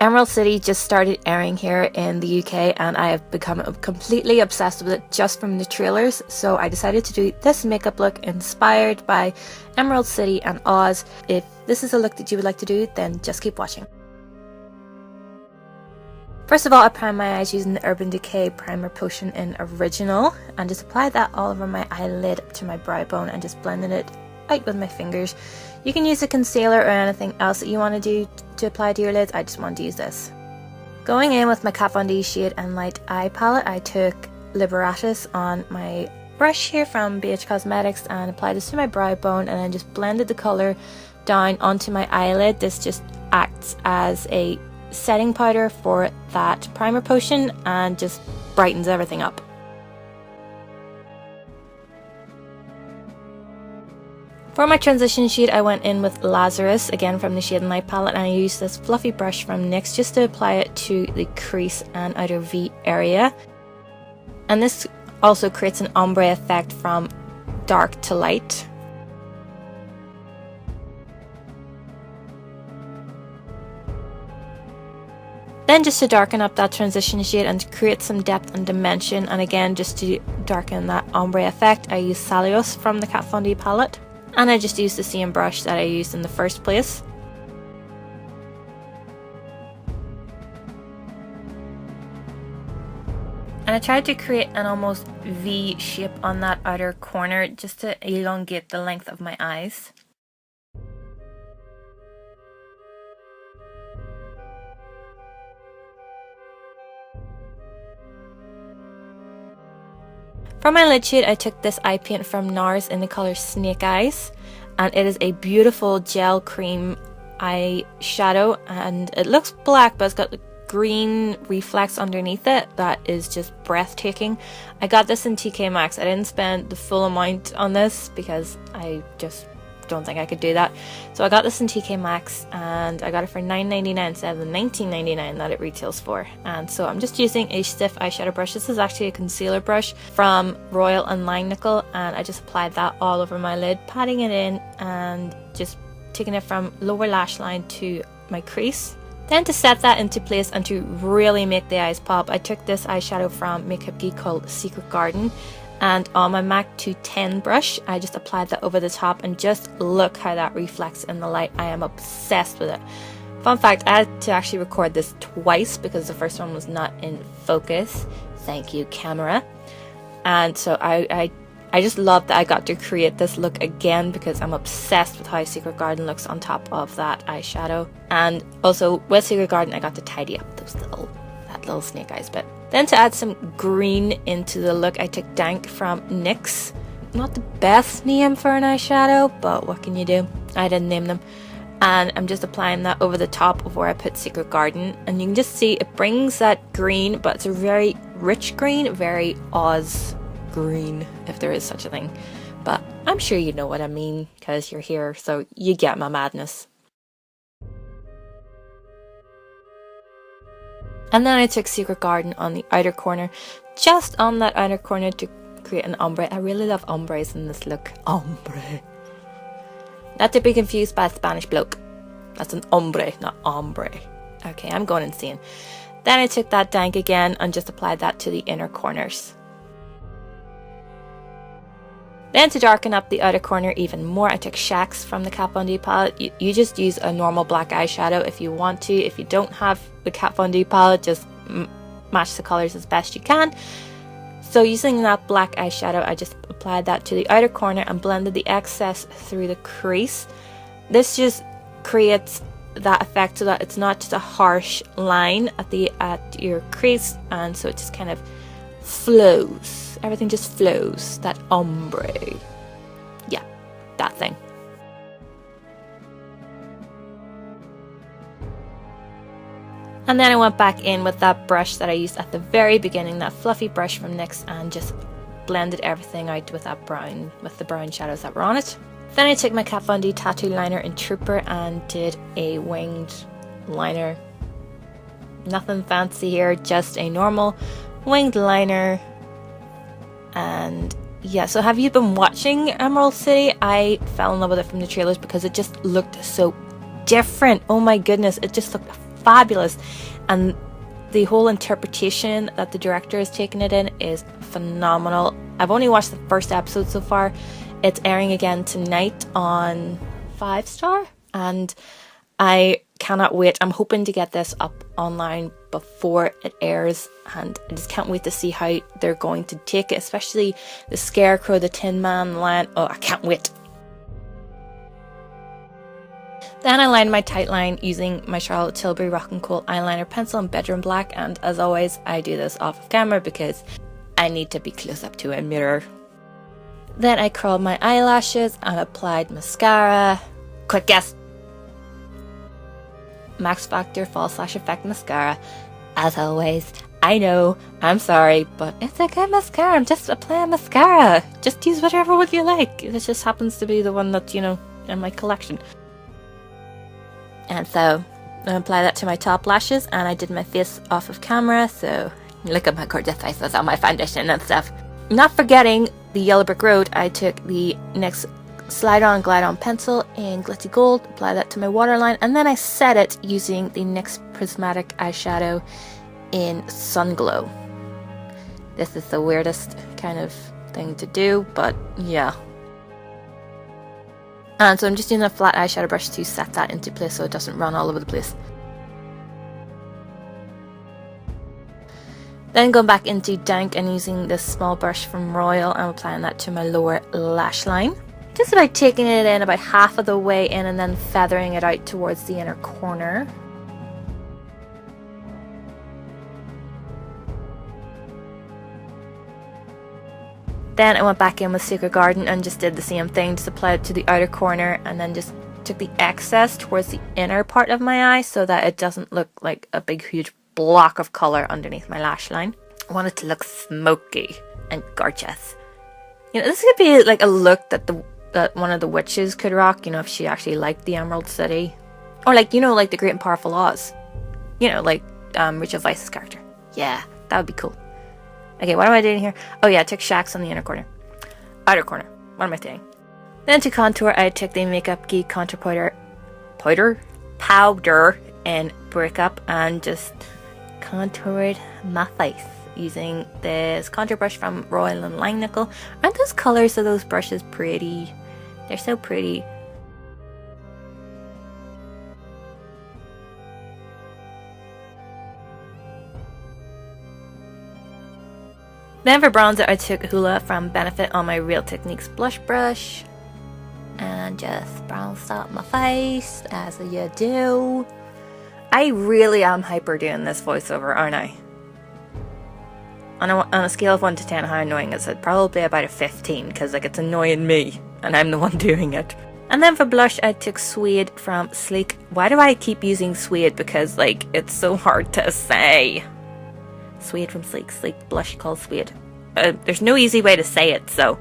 Emerald City just started airing here in the UK and I have become completely obsessed with it just from the trailers, so I decided to do this makeup look inspired by Emerald City and Oz. If this is a look that you would like to do, then just keep watching. First of all, I primed my eyes using the Urban Decay Primer Potion in Original and just applied that all over my eyelid up to my brow bone and just blended it out with my fingers. You can use a concealer or anything else that you want to do to apply to your lids. I just wanted to use this. Going in with my Kat Von D Shade and Light Eye palette, I took Liberatus on my brush here from BH Cosmetics and applied this to my brow bone and then just blended the colour down onto my eyelid. This just acts as a setting powder for that primer potion and just brightens everything up. For my transition shade, I went in with Lazarus, again from the Shade and Light palette, and I used this fluffy brush from NYX just to apply it to the crease and outer V area. And this also creates an ombre effect from dark to light. Then just to darken up that transition shade and to create some depth and dimension, and again just to darken that ombre effect, I used Saleos from the Kat Von D palette. And I just used the same brush that I used in the first place. And I tried to create an almost V shape on that outer corner just to elongate the length of my eyes. For my lid shade, I took this eye paint from NARS in the colour Snake Eyes, and it is a beautiful gel cream eyeshadow, and it looks black but it's got the green reflex underneath it that is just breathtaking. I got this in TK Maxx. I didn't spend the full amount on this because I just don't think I could do that. So I got this in TK Maxx and I got it for $9.99 instead of the $19.99 that it retails for. And so I'm just using a stiff eyeshadow brush. This is actually a concealer brush from WHIRL and Langnickel, and I just applied that all over my lid, patting it in and just taking it from lower lash line to my crease. Then to set that into place and to really make the eyes pop, I took this eyeshadow from Makeup Geek called Secret Garden, and on my MAC 210 brush I just applied that over the top, and just look how that reflects in the light. I am obsessed with it. Fun fact, I had to actually record this twice because the first one was not in focus. Thank you, camera. And so I just love that I got to create this look again because I'm obsessed with how Secret Garden looks on top of that eyeshadow. And also with Secret Garden I got to tidy up those that little snake eyes bit. Then to add some green into the look, I took Dank from NYX. Not the best name for an eyeshadow, but what can you do? I didn't name them. And I'm just applying that over the top of where I put Secret Garden. And you can just see it brings that green, but it's a very rich green, very Oz green, if there is such a thing. But I'm sure you know what I mean because you're here, so you get my madness. And then I took Secret Garden on the outer corner, just on that outer corner to create an ombre. I really love ombres in this look. Ombre. Not to be confused by a Spanish bloke. That's an ombre, not ombre. Okay, I'm going insane. Then I took that Dank again and just applied that to the inner corners. Then to darken up the outer corner even more, I took Shax from the Kat Von D palette. You just use a normal black eyeshadow if you want to. If you don't have the Kat Von D palette, just match the colours as best you can. So using that black eyeshadow, I just applied that to the outer corner and blended the excess through the crease. This just creates that effect so that it's not just a harsh line at your crease, and so it just kind of flows. Everything just flows. That ombre. Yeah, that thing. And then I went back in with that brush that I used at the very beginning, that fluffy brush from NYX, and just blended everything out with that brown, with the brown shadows that were on it. Then I took my Kat Von D tattoo liner in Trooper and did a winged liner. Nothing fancy here, just a normal winged liner. And yeah, so have you been watching Emerald City? I fell in love with it from the trailers because it just looked so different. Oh my goodness, it just looked fabulous, and the whole interpretation that the director has taken it in is phenomenal. I've only watched the first episode so far. It's airing again tonight on 5-star, and I cannot wait. I'm hoping to get this up online before it airs, and I just can't wait to see how they're going to take it, especially the Scarecrow, the Tin Man, Lion. Oh, I can't wait. Then I lined my tight line using my Charlotte Tilbury Rock and Kohl eyeliner pencil in Bedroom Black, and as always I do this off of camera because I need to be close up to a mirror. Then I curled my eyelashes and applied mascara. Quick guess! Max Factor False Lash Effect Mascara. As always, I know, I'm sorry, but it's a good mascara. I'm just applying mascara. Just use whatever one you like. This just happens to be the one that's, you know, in my collection. And so I apply that to my top lashes, and I did my face off of camera, so look at my gorgeous face with all my foundation and stuff. Not forgetting the Yellow Brick Road, I took the NYX Slide On Glide On pencil in Glitzy Gold, apply that to my waterline, and then I set it using the NYX Prismatic eyeshadow in Sun Glow. This is the weirdest kind of thing to do, but yeah. And so I'm just using a flat eyeshadow brush to set that into place so it doesn't run all over the place. Then going back into Dank and using this small brush from Royal, I'm applying that to my lower lash line. Just about taking it in about half of the way in and then feathering it out towards the inner corner. Then I went back in with Secret Garden and just did the same thing, just applied it to the outer corner and then just took the excess towards the inner part of my eye so that it doesn't look like a big huge block of colour underneath my lash line. I want it to look smoky and gorgeous. You know, this could be like a look that one of the witches could rock, you know, if she actually liked the Emerald City. Or like, you know, like the Great and Powerful Oz. You know, like Rachel Weisz's character. Yeah, that would be cool. Okay, what am I doing here? Oh yeah, I took Shax on the inner corner. Outer corner. What am I doing? Then to contour, I took the Makeup Geek contour powder in Breakup and just contoured my face using this contour brush from Royal and Langnickel. Aren't those colours of those brushes pretty? They're so pretty. Then for bronzer, I took Hoola from Benefit on my Real Techniques blush brush and just bronzed up my face as you do. I really am hyper doing this voiceover, aren't I? On a scale of 1 to 10, how annoying is it? Probably about a 15, because like it's annoying me and I'm the one doing it. And then for blush, I took Suede from Sleek. Why do I keep using Suede? Because like it's so hard to say. Suede from Sleek. Sleek blush called Suede. There's no easy way to say it, so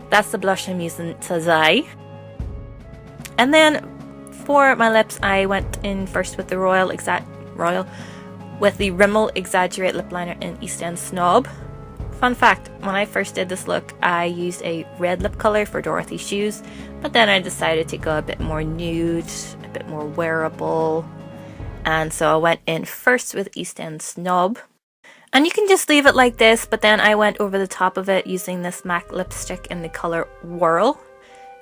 that's the blush I'm using today. And then for my lips, I went in first with the with the Rimmel Exaggerate lip liner in East End Snob. Fun fact, when I first did this look, I used a red lip colour for Dorothy's Shoes, but then I decided to go a bit more nude, a bit more wearable, and so I went in first with East End Snob. And you can just leave it like this, but then I went over the top of it using this MAC lipstick in the colour Whirl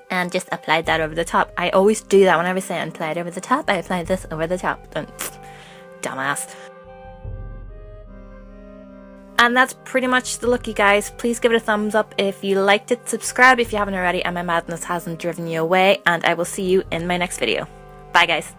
and just applied that over the top. I always do that whenever I say I applied over the top, I apply this over the top. Dumbass. And that's pretty much the look, you guys. Please give it a thumbs up if you liked it, subscribe if you haven't already and my madness hasn't driven you away, and I will see you in my next video. Bye guys.